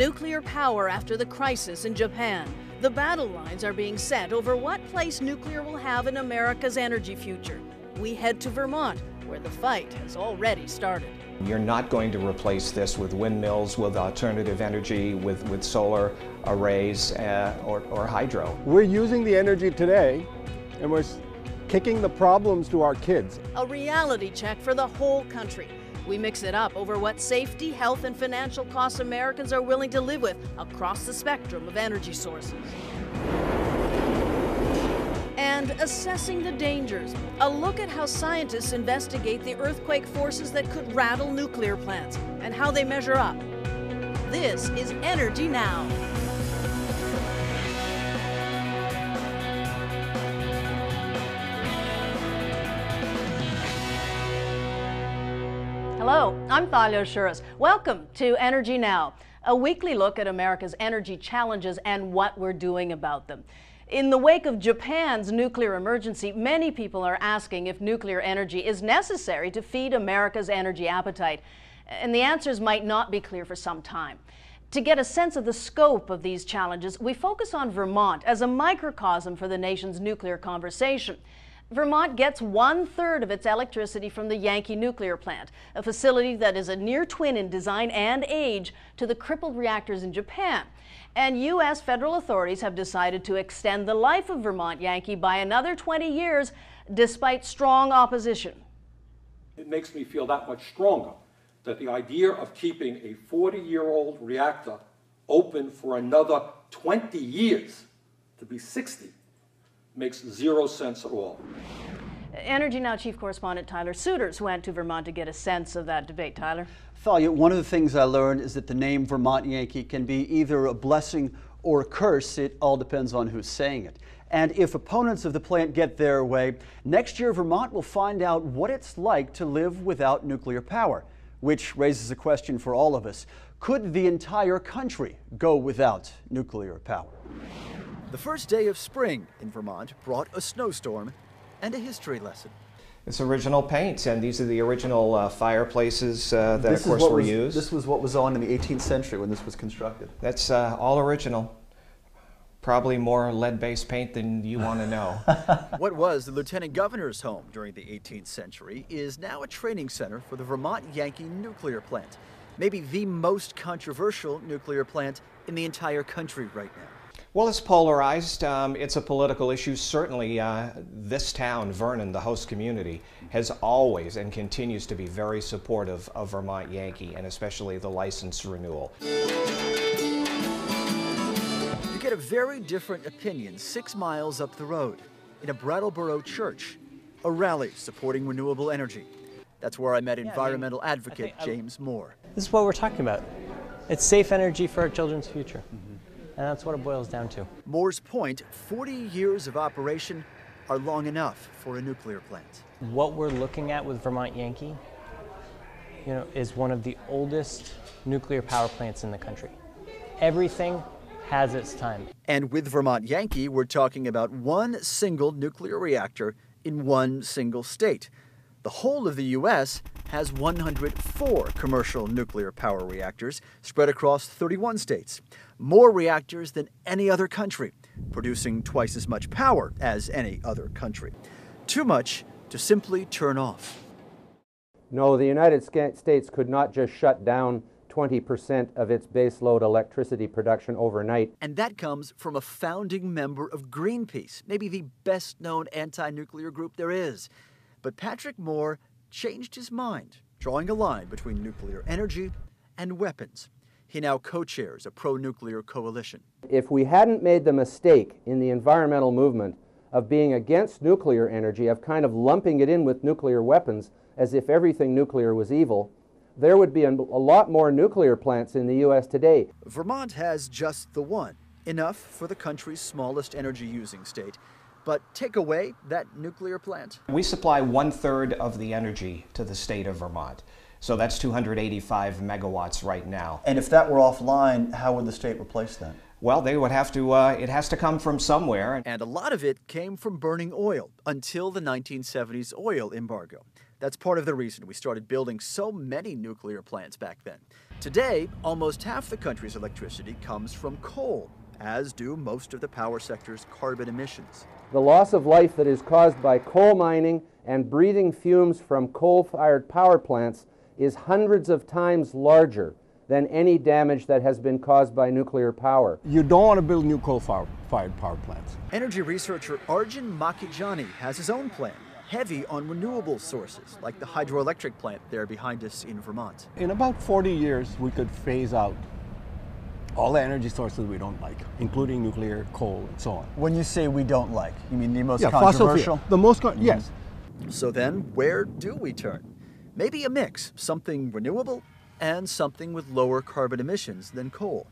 Nuclear power after the crisis in Japan. The battle lines are being set over what place nuclear will have in America's energy future. We head to Vermont, where the fight has already started. You're not going to replace this with windmills, with alternative energy, with solar arrays or hydro. We're using the energy today, and we're kicking the problems to our kids. A reality check for the whole country. We mix it up over what safety, health, and financial costs Americans are willing to live with across the spectrum of energy sources. And assessing the dangers. A look at how scientists investigate the earthquake forces that could rattle nuclear plants and how they measure up. This is Energy Now. Hello, I'm Thalia Assuras. Welcome to Energy Now, a weekly look at America's energy challenges and what we're doing about them. In the wake of Japan's nuclear emergency, many people are asking if nuclear energy is necessary to feed America's energy appetite. And the answers might not be clear for some time. To get a sense of the scope of these challenges, we focus on Vermont as a microcosm for the nation's nuclear conversation. Vermont gets 1/3 of its electricity from the Yankee nuclear plant, a facility that is a near twin in design and age to the crippled reactors in Japan. And U.S. federal authorities have decided to extend the life of Vermont Yankee by another 20 years, despite strong opposition. It makes me feel that much stronger that the idea of keeping a 40-year-old reactor open for another 20 years, to be 60, makes zero sense at all. Energy Now Chief Correspondent Tyler Suiters went to Vermont to get a sense of that debate. Tyler? Thalia, one of the things I learned is that the name Vermont Yankee can be either a blessing or a curse. It all depends on who's saying it. And if opponents of the plant get their way, next year Vermont will find out what it's like to live without nuclear power, which raises a question for all of us. Could the entire country go without nuclear power? The first day of spring in Vermont brought a snowstorm and a history lesson. It's original paints, and these are the original fireplaces that, of course, were used. This was what was on in the 18th century when this was constructed. That's all original. Probably more lead-based paint than you want to know. What was the lieutenant governor's home during the 18th century is now a training center for the Vermont Yankee nuclear plant, maybe the most controversial nuclear plant in the entire country right now. Well, it's polarized. It's a political issue. Certainly, this town, Vernon, the host community, has always and continues to be very supportive of Vermont Yankee, and especially the license renewal. You get a very different opinion 6 miles up the road in a Brattleboro church, a rally supporting renewable energy. That's where I met environmental advocate James Moore. This is what we're talking about. It's safe energy for our children's future. And that's what it boils down to. Moore's point, 40 years of operation are long enough for a nuclear plant. What we're looking at with Vermont Yankee, is one of the oldest nuclear power plants in the country. Everything has its time. And with Vermont Yankee, we're talking about one single nuclear reactor in one single state. The whole of the U.S. has 104 commercial nuclear power reactors spread across 31 states. More reactors than any other country, producing twice as much power as any other country. Too much to simply turn off. No, the United States could not just shut down 20% of its baseload electricity production overnight. And that comes from a founding member of Greenpeace, maybe the best-known anti-nuclear group there is. But Patrick Moore changed his mind, drawing a line between nuclear energy and weapons. He now co-chairs a pro-nuclear coalition. If we hadn't made the mistake in the environmental movement of being against nuclear energy, of kind of lumping it in with nuclear weapons as if everything nuclear was evil, there would be a lot more nuclear plants in the U.S. today. Vermont has just the one, enough for the country's smallest energy-using state. But take away that nuclear plant. We supply 1/3 of the energy to the state of Vermont. So that's 285 megawatts right now. And if that were offline, how would the state replace that? Well, they would have to, it has to come from somewhere. And a lot of it came from burning oil until the 1970s oil embargo. That's part of the reason we started building so many nuclear plants back then. Today, almost half the country's electricity comes from coal, as do most of the power sector's carbon emissions. The loss of life that is caused by coal mining and breathing fumes from coal-fired power plants is hundreds of times larger than any damage that has been caused by nuclear power. You don't want to build new coal-fired power plants. Energy researcher Arjun Makhijani has his own plan, heavy on renewable sources, like the hydroelectric plant there behind us in Vermont. In about 40 years, we could phase out all the energy sources we don't like, including nuclear, coal, and so on. When you say we don't like, you mean the most Fossil controversial? fuel. The most, yes. So then, where do we turn? Maybe a mix, something renewable and something with lower carbon emissions than coal.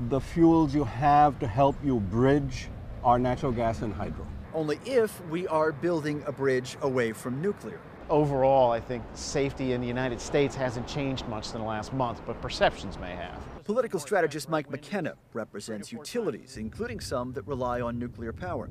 The fuels you have to help you bridge are natural gas and hydro. Only if we are building a bridge away from nuclear. Overall, I think safety in the United States hasn't changed much in the last month, but perceptions may have. Political strategist Mike McKenna represents utilities, including some that rely on nuclear power.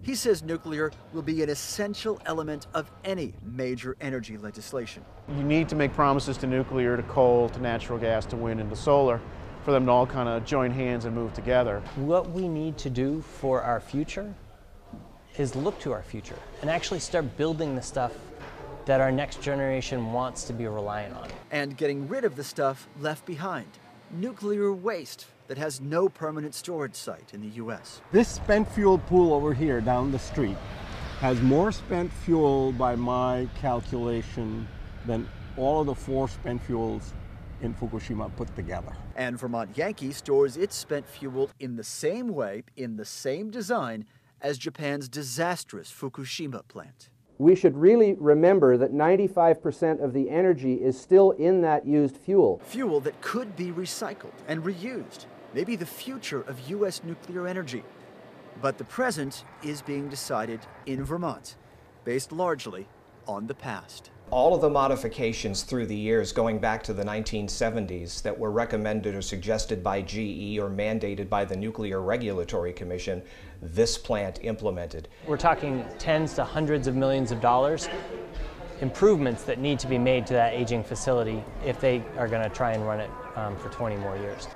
He says nuclear will be an essential element of any major energy legislation. You need to make promises to nuclear, to coal, to natural gas, to wind, and to solar for them to all kind of join hands and move together. What we need to do for our future is look to our future and actually start building the stuff that our next generation wants to be reliant on. And getting rid of the stuff left behind, nuclear waste that has no permanent storage site in the U.S. This spent fuel pool over here down the street has more spent fuel by my calculation than all of the 4 spent fuels in Fukushima put together. And Vermont Yankee stores its spent fuel in the same way, in the same design, as Japan's disastrous Fukushima plant. We should really remember that 95% of the energy is still in that used fuel. Fuel that could be recycled and reused, maybe the future of U.S. nuclear energy. But the present is being decided in Vermont, based largely on the past. All of the modifications through the years going back to the 1970s that were recommended or suggested by GE or mandated by the Nuclear Regulatory Commission, this plant implemented. We're talking tens to hundreds of millions of dollars, improvements that need to be made to that aging facility if they are going to try and run it for 20 more years.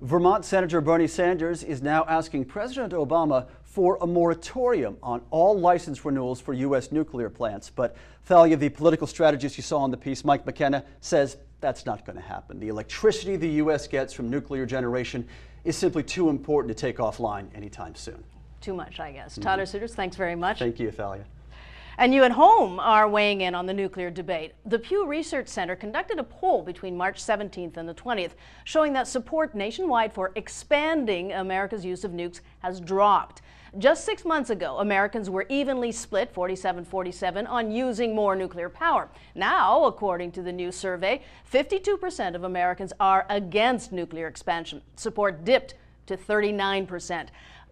Vermont Senator Bernie Sanders is now asking President Obama for a moratorium on all license renewals for U.S. nuclear plants. But Thalia, the political strategist you saw in the piece, Mike McKenna, says that's not going to happen. The electricity the U.S. gets from nuclear generation is simply too important to take offline anytime soon. Too much, I guess. Tyler Suiters, thanks very much. Thank you, Thalia. And you at home are weighing in on the nuclear debate. The Pew Research Center conducted a poll between March 17th and the 20th showing that support nationwide for expanding America's use of nukes has dropped. Just 6 months ago, Americans were evenly split 47-47 on using more nuclear power. Now, according to the new survey, 52% of Americans are against nuclear expansion. Support dipped to 39%.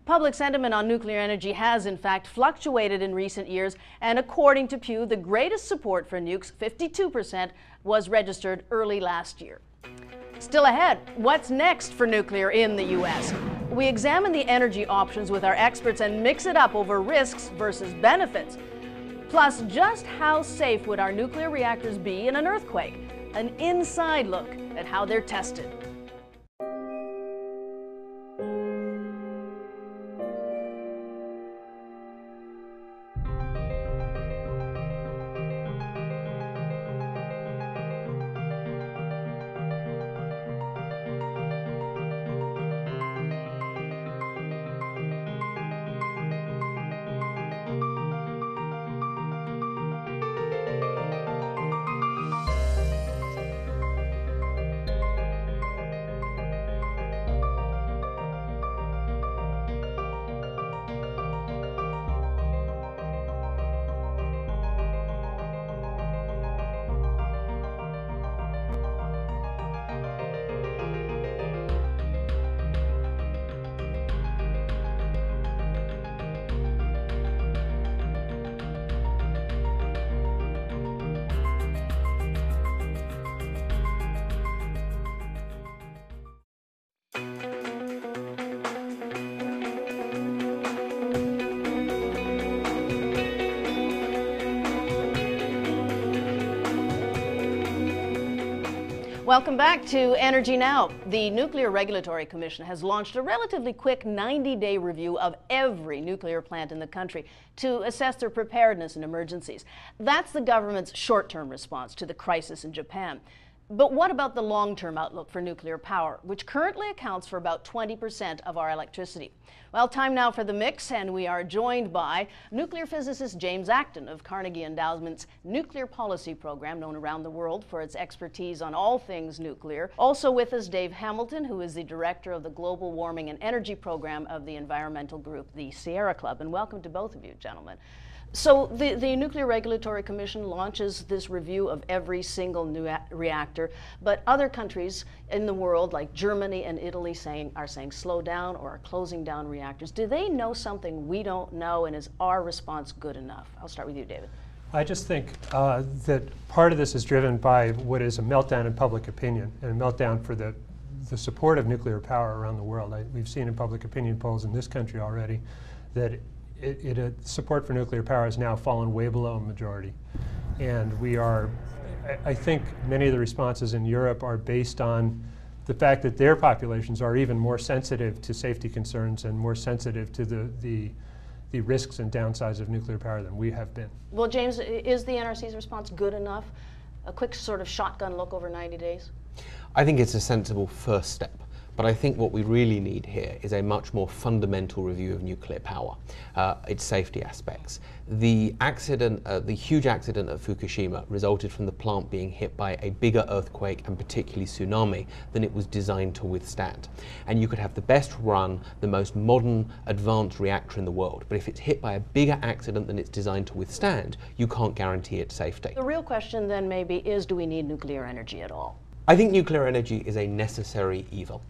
Public sentiment on nuclear energy has, in fact, fluctuated in recent years, and according to Pew, the greatest support for nukes, 52%, was registered early last year. Still ahead, what's next for nuclear in the U.S.? We examine the energy options with our experts and mix it up over risks versus benefits. Plus, just how safe would our nuclear reactors be in an earthquake? An inside look at how they're tested. Welcome back to Energy Now. The Nuclear Regulatory Commission has launched a relatively quick 90-day review of every nuclear plant in the country to assess their preparedness in emergencies. That's the government's short-term response to the crisis in Japan. But what about the long-term outlook for nuclear power, which currently accounts for about 20% of our electricity? Well, time now for the mix, and we are joined by nuclear physicist James Acton of Carnegie Endowment's Nuclear Policy Program, known around the world for its expertise on all things nuclear. Also with us, Dave Hamilton, who is the director of the Global Warming and Energy Program of the environmental group, the Sierra Club. And welcome to both of you, gentlemen. So the Nuclear Regulatory Commission launches this review of every single new reactor, but other countries in the world, like Germany and Italy, are saying slow down or are closing down reactors. Do they know something we don't know, and is our response good enough? I'll start with you, David. I just think that part of this is driven by what is a meltdown in public opinion, and a meltdown for the support of nuclear power around the world. We've seen in public opinion polls in this country already that support for nuclear power has now fallen way below a majority. And I think many of the responses in Europe are based on the fact that their populations are even more sensitive to safety concerns and more sensitive to the risks and downsides of nuclear power than we have been. Well, James, is the NRC's response good enough? A quick sort of shotgun look over 90 days? I think it's a sensible first step. But I think what we really need here is a much more fundamental review of nuclear power, its safety aspects. The accident, the huge accident at Fukushima resulted from the plant being hit by a bigger earthquake and particularly tsunami than it was designed to withstand. And you could have the best run, the most modern, advanced reactor in the world, but if it's hit by a bigger accident than it's designed to withstand, you can't guarantee its safety. The real question then maybe is, do we need nuclear energy at all? I think nuclear energy is a necessary evil.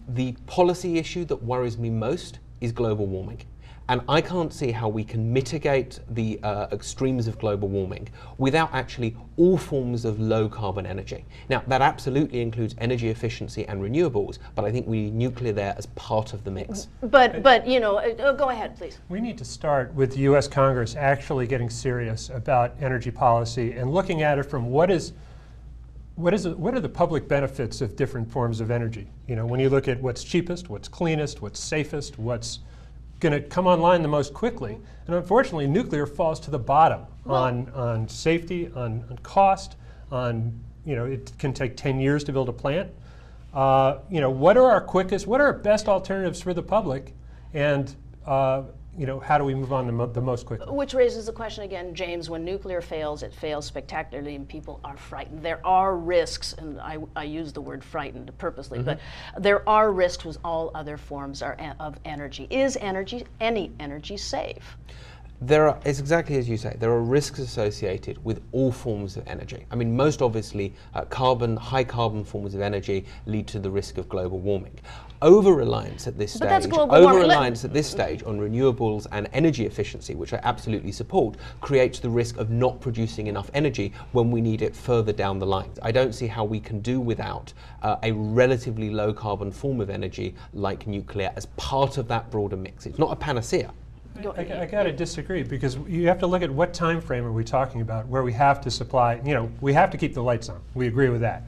The policy issue that worries me most is global warming. And I can't see how we can mitigate the extremes of global warming without actually all forms of low carbon energy. Now, that absolutely includes energy efficiency and renewables, but I think we need nuclear there as part of the mix. But you know, go ahead, please. We need to start with the U.S. Congress actually getting serious about energy policy and looking at it from what are the public benefits of different forms of energy? You know, when you look at what's cheapest, what's cleanest, what's safest, what's going to come online the most quickly. And unfortunately, nuclear falls to the bottom on safety, on cost, it can take 10 years to build a plant. What are our best alternatives for the public? And how do we move on the most quickly? Which raises the question again, James, when nuclear fails, it fails spectacularly and people are frightened. There are risks, and I use the word frightened purposely, but there are risks with all other forms of energy. Is any energy safe? It's exactly as you say, there are risks associated with all forms of energy. I mean, most obviously, high carbon forms of energy lead to the risk of global warming. Over-reliance at this stage on renewables and energy efficiency, which I absolutely support, creates the risk of not producing enough energy when we need it further down the line. I don't see how we can do without a relatively low carbon form of energy like nuclear as part of that broader mix. It's not a panacea. I got to disagree, because you have to look at what time frame are we talking about where we have to supply, we have to keep the lights on. We agree with that.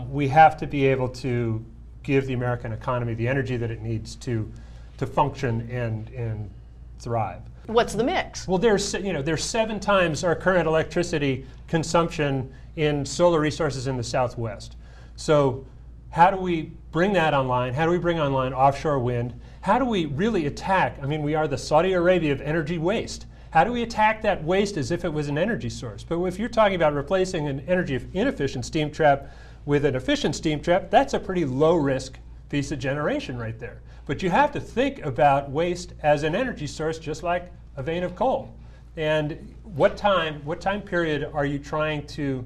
We have to be able to give the American economy the energy that it needs to function and thrive. What's the mix? Well, there's 7 times our current electricity consumption in solar resources in the Southwest. So how do we bring that online? How do we bring online offshore wind? How do we really attack? I mean, we are the Saudi Arabia of energy waste. How do we attack that waste as if it was an energy source? But if you're talking about replacing an energy inefficient steam trap with an efficient steam trap, that's a pretty low risk piece of generation right there. But you have to think about waste as an energy source, just like a vein of coal. And what time period are you trying to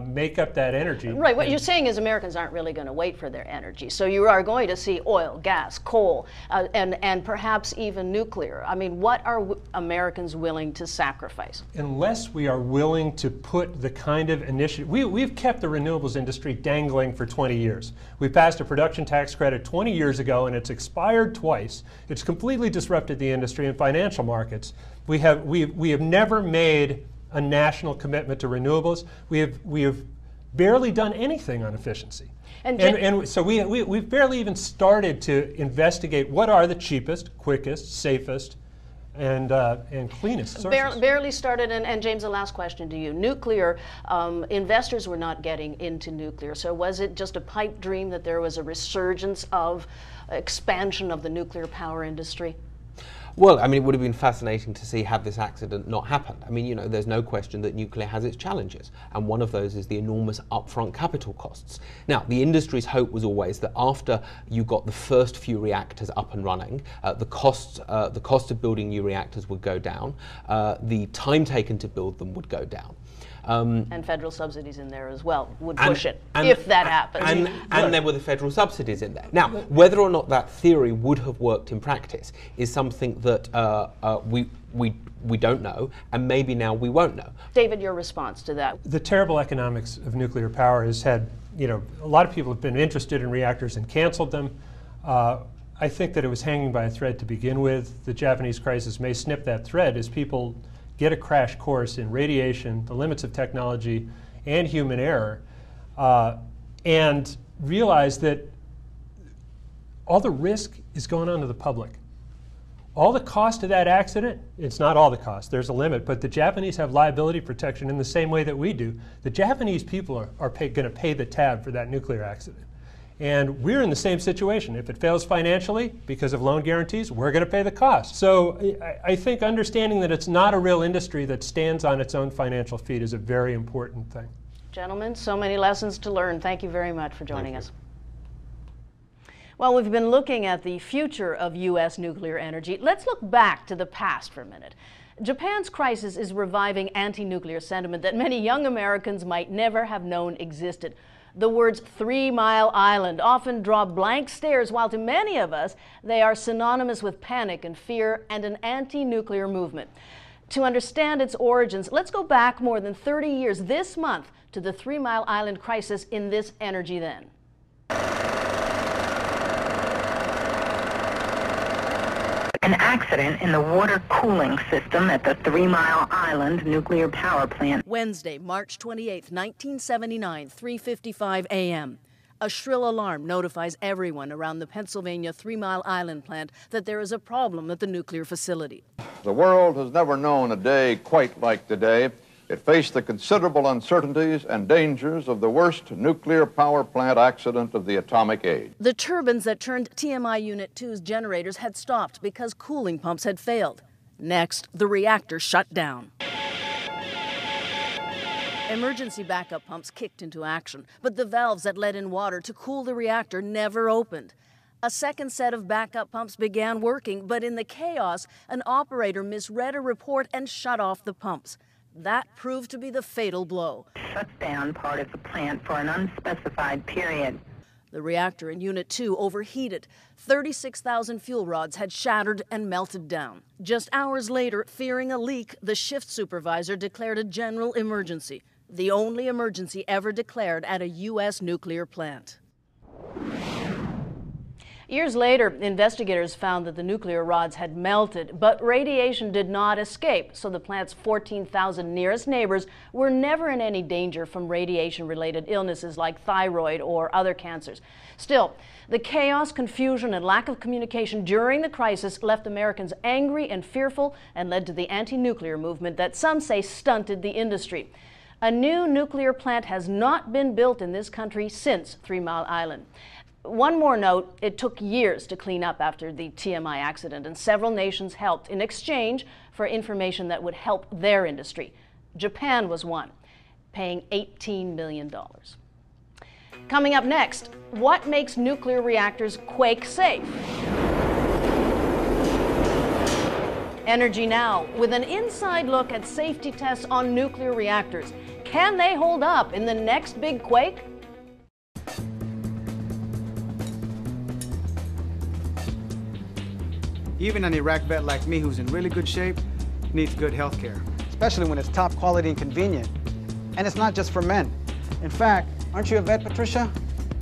make up that energy? Right, what you're saying is Americans aren't really going to wait for their energy. So you are going to see oil, gas, coal, and perhaps even nuclear. I mean, what are Americans willing to sacrifice? Unless we are willing to put the kind of initiative, we've kept the renewables industry dangling for 20 years. We passed a production tax credit 20 years ago and it's expired twice. It's completely disrupted the industry and financial markets. We have never made a national commitment to renewables. We have barely done anything on efficiency. And So we've barely even started to investigate what are the cheapest, quickest, safest, and cleanest sources. Barely started, and James, the last question to you. Nuclear, investors were not getting into nuclear, so was it just a pipe dream that there was a resurgence of expansion of the nuclear power industry? Well, I mean, it would have been fascinating to see had this accident not happened. I mean, you know, there's no question that nuclear has its challenges, and one of those is the enormous upfront capital costs. Now, the industry's hope was always that after you got the first few reactors up and running, the cost of building new reactors would go down, the time taken to build them would go down. And federal subsidies in there as well would push it, if that happens. And there were the federal subsidies in there. Now, whether or not that theory would have worked in practice is something that we don't know, and maybe now we won't know. David, your response to that? The terrible economics of nuclear power has had, you know, a lot of people have been interested in reactors and canceled them. I think that it was hanging by a thread to begin with. The Japanese crisis may snip that thread as people get a crash course in radiation, the limits of technology, and human error, and realize that all the risk is going on to the public. All the cost of that accident, it's not all the cost, there's a limit, but the Japanese have liability protection in the same way that we do. The Japanese people are going to pay the tab for that nuclear accident. And we're in the same situation. If it fails financially because of loan guarantees, we're going to pay the cost. So I think understanding that it's not a real industry that stands on its own financial feet is a very important thing. Gentlemen, so many lessons to learn. Thank you very much for joining us. Well, we've been looking at the future of U.S. nuclear energy. Let's look back to the past for a minute. Japan's crisis is reviving anti-nuclear sentiment that many young Americans might never have known existed. The words 3 Mile Island often draw blank stares, while to many of us, they are synonymous with panic and fear and an anti-nuclear movement. To understand its origins, let's go back more than 30 years this month to the 3 Mile Island crisis in this Energy Then. An accident in the water cooling system at the 3 Mile Island nuclear power plant. Wednesday, March 28, 1979, 3:55 a.m. A shrill alarm notifies everyone around the Pennsylvania 3 Mile Island plant that there is a problem at the nuclear facility. The world has never known a day quite like today. It faced the considerable uncertainties and dangers of the worst nuclear power plant accident of the atomic age. The turbines that turned TMI Unit 2's generators had stopped because cooling pumps had failed. Next, the reactor shut down. Emergency backup pumps kicked into action, but the valves that let in water to cool the reactor never opened. A second set of backup pumps began working, but in the chaos, an operator misread a report and shut off the pumps. That proved to be the fatal blow. Shut down part of the plant for an unspecified period. The reactor in Unit 2 overheated. 36,000 fuel rods had shattered and melted down. Just hours later, fearing a leak, the shift supervisor declared a general emergency, the only emergency ever declared at a U.S. nuclear plant. Years later, investigators found that the nuclear rods had melted, but radiation did not escape, so the plant's 14,000 nearest neighbors were never in any danger from radiation-related illnesses like thyroid or other cancers. Still, the chaos, confusion, and lack of communication during the crisis left Americans angry and fearful and led to the anti-nuclear movement that some say stunted the industry. A new nuclear plant has not been built in this country since 3 Mile Island. One more note, it took years to clean up after the TMI accident, and several nations helped in exchange for information that would help their industry. Japan was one, paying $18 million. Coming up next, what makes nuclear reactors quake safe? Energy Now, with an inside look at safety tests on nuclear reactors. Can they hold up in the next big quake? Even an Iraq vet like me who's in really good shape needs good health care. Especially when it's top quality and convenient. And it's not just for men. In fact, aren't you a vet, Patricia?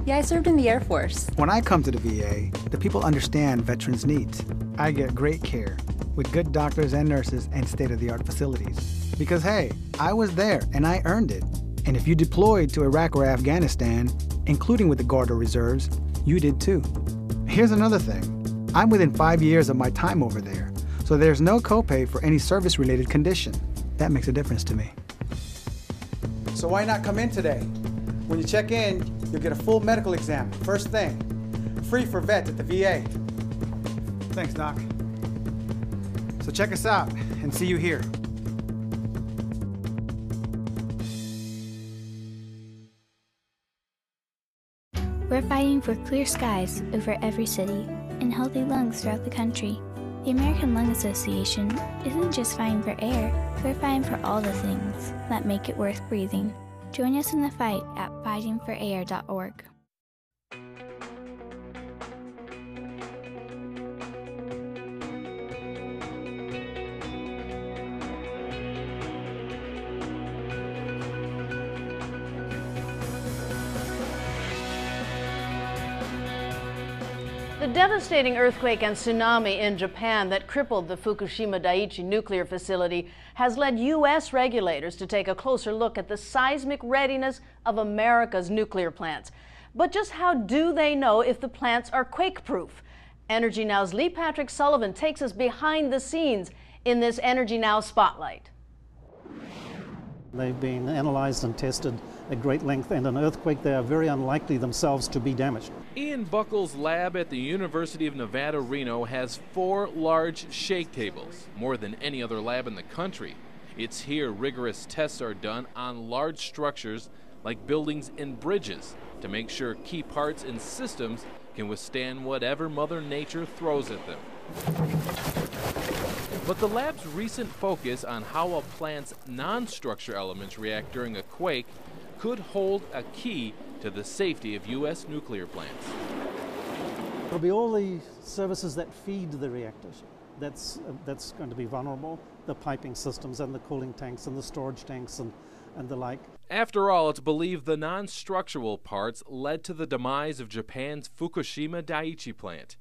Yeah, I served in the Air Force. When I come to the VA, the people understand veterans' needs. I get great care with good doctors and nurses and state-of-the-art facilities. Because hey, I was there and I earned it. And if you deployed to Iraq or Afghanistan, including with the Guard or reserves, you did too. Here's another thing. I'm within 5 years of my time over there, so there's no copay for any service-related condition. That makes a difference to me. So why not come in today? When you check in, you'll get a full medical exam, first thing. Free for vets at the VA. Thanks, Doc. So check us out and see you here. We're fighting for clear skies over every city and healthy lungs throughout the country. The American Lung Association isn't just fighting for air, we're fighting for all the things that make it worth breathing. Join us in the fight at fightingforair.org. The devastating earthquake and tsunami in Japan that crippled the Fukushima Daiichi nuclear facility has led U.S. regulators to take a closer look at the seismic readiness of America's nuclear plants. But just how do they know if the plants are quake-proof? Energy Now's Lee Patrick Sullivan takes us behind the scenes in this Energy Now Spotlight. They've been analyzed and tested at great length, and an earthquake, they are very unlikely themselves to be damaged. Ian Buckle's lab at the University of Nevada, Reno has 4 large shake tables, more than any other lab in the country. It's here rigorous tests are done on large structures like buildings and bridges to make sure key parts and systems can withstand whatever Mother Nature throws at them. But the lab's recent focus on how a plant's non-structure elements react during a quake could hold a key to the safety of U.S. nuclear plants. It'll be all the services that feed the reactors that's going to be vulnerable, the piping systems and the cooling tanks and the storage tanks and the like. After all, it's believed the non-structural parts led to the demise of Japan's Fukushima Daiichi plant.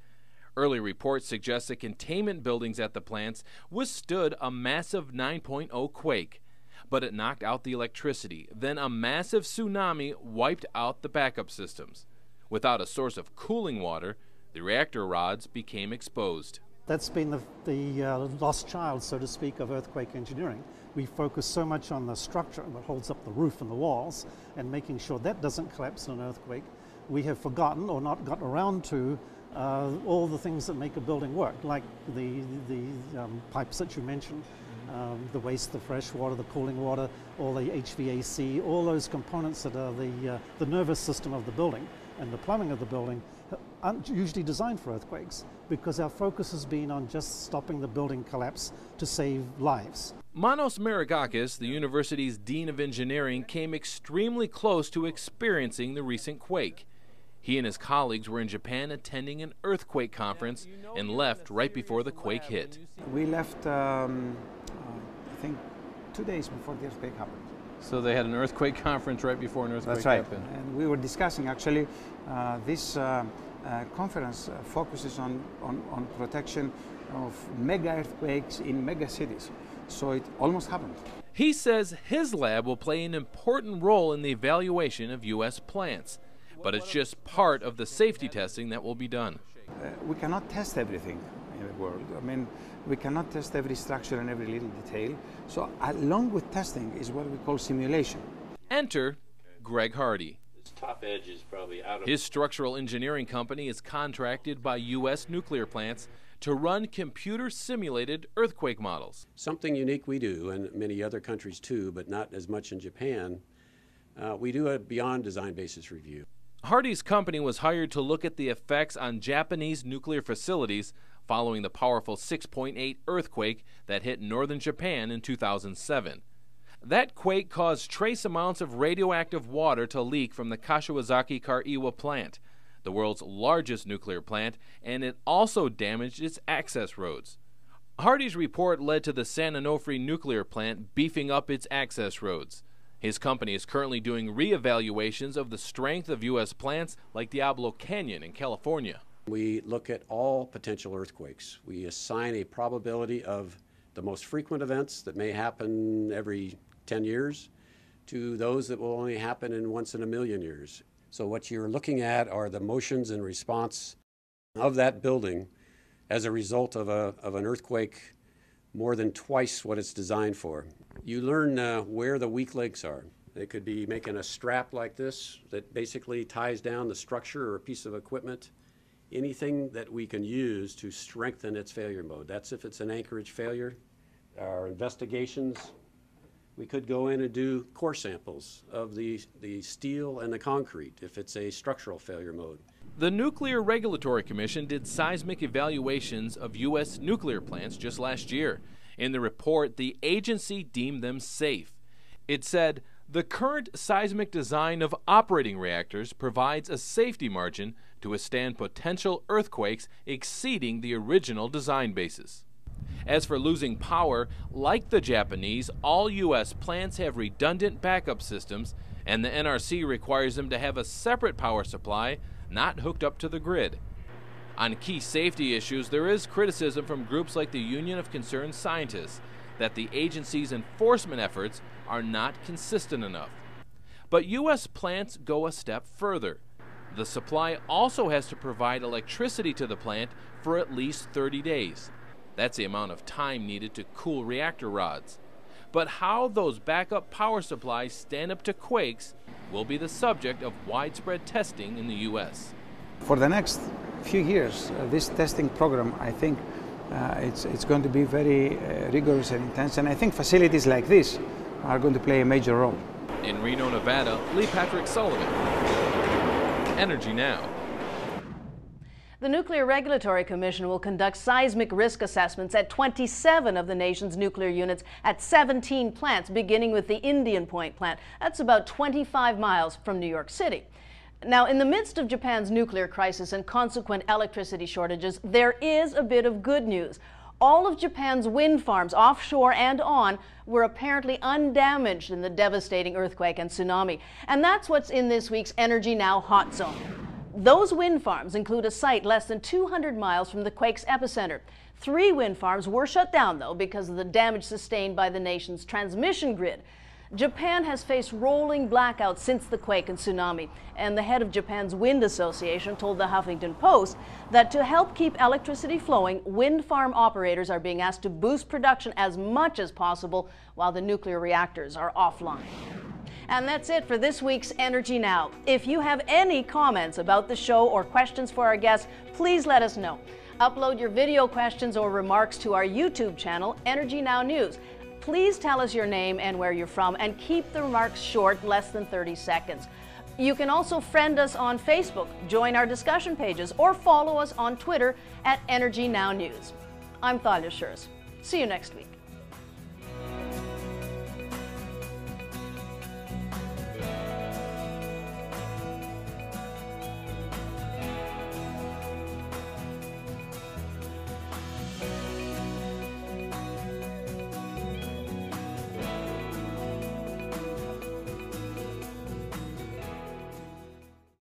Early reports suggest that containment buildings at the plants withstood a massive 9.0 quake. But it knocked out the electricity. Then a massive tsunami wiped out the backup systems. Without a source of cooling water, the reactor rods became exposed. That's been the lost child, so to speak, of earthquake engineering. We focus so much on the structure that holds up the roof and the walls and making sure that doesn't collapse in an earthquake. We have forgotten or not gotten around to all the things that make a building work, like the pipes that you mentioned. The waste, the fresh water, the cooling water, all the HVAC, all those components that are the nervous system of the building and the plumbing of the building aren't usually designed for earthquakes because our focus has been on just stopping the building collapse to save lives. Manos Maragakis, the university's dean of engineering, came extremely close to experiencing the recent quake. He and his colleagues were in Japan attending an earthquake conference and left right before the quake hit. We left I think 2 days before the earthquake happened. So they had an earthquake conference right before an earthquake happened. And we were discussing actually this conference focuses on protection of mega earthquakes in mega cities. So it almost happened. He says his lab will play an important role in the evaluation of U.S. plants, but it's just part of the safety testing that will be done. We cannot test everything in the world. I mean, we cannot test every structure and every little detail. So along with testing is what we call simulation. Enter Greg Hardy. This top edge is probably out of... His structural engineering company is contracted by U.S. nuclear plants to run computer-simulated earthquake models. Something unique we do, and many other countries too, but not as much in Japan, we do a beyond design basis review. Hardy's company was hired to look at the effects on Japanese nuclear facilities following the powerful 6.8 earthquake that hit northern Japan in 2007. That quake caused trace amounts of radioactive water to leak from the Kashiwazaki Kariwa plant, the world's largest nuclear plant, and it also damaged its access roads. Hardy's report led to the San Onofre nuclear plant beefing up its access roads. His company is currently doing re-evaluations of the strength of U.S. plants like Diablo Canyon in California. We look at all potential earthquakes. We assign a probability of the most frequent events that may happen every 10 years to those that will only happen in once in a million years. So what you're looking at are the motions and response of that building as a result of an earthquake more than twice what it's designed for. You learn where the weak links are. They could be making a strap like this that basically ties down the structure or a piece of equipment. Anything that we can use to strengthen its failure mode. That's if it's an anchorage failure. Our investigations, we could go in and do core samples of the steel and the concrete if it's a structural failure mode. The Nuclear Regulatory Commission did seismic evaluations of U.S. nuclear plants just last year. In the report, the agency deemed them safe. It said, the current seismic design of operating reactors provides a safety margin to withstand potential earthquakes exceeding the original design basis. As for losing power, like the Japanese, all U.S. plants have redundant backup systems, and the NRC requires them to have a separate power supply, not hooked up to the grid. On key safety issues, there is criticism from groups like the Union of Concerned Scientists that the agency's enforcement efforts are not consistent enough. But U.S. plants go a step further. The supply also has to provide electricity to the plant for at least 30 days. That's the amount of time needed to cool reactor rods. But how those backup power supplies stand up to quakes will be the subject of widespread testing in the U.S. For the next few years, this testing program, I think it's going to be very rigorous and intense, and I think facilities like this are going to play a major role. In Reno, Nevada, Lee Patrick Sullivan, Energy Now. The Nuclear Regulatory Commission will conduct seismic risk assessments at 27 of the nation's nuclear units at 17 plants, beginning with the Indian Point plant. That's about 25 miles from New York City. Now, in the midst of Japan's nuclear crisis and consequent electricity shortages, there is a bit of good news. All of Japan's wind farms, offshore and on, were apparently undamaged in the devastating earthquake and tsunami. And that's what's in this week's Energy Now Hot Zone. Those wind farms include a site less than 200 miles from the quake's epicenter. 3 wind farms were shut down, though, because of the damage sustained by the nation's transmission grid. Japan has faced rolling blackouts since the quake and tsunami, and the head of Japan's Wind Association told the Huffington Post that to help keep electricity flowing, wind farm operators are being asked to boost production as much as possible while the nuclear reactors are offline. And that's it for this week's Energy Now. If you have any comments about the show or questions for our guests, please let us know. Upload your video questions or remarks to our YouTube channel, Energy Now News. Please tell us your name and where you're from, and keep the remarks short, less than 30 seconds. You can also friend us on Facebook, join our discussion pages, or follow us on Twitter at Energy Now News. I'm Thalia Assuras. See you next week.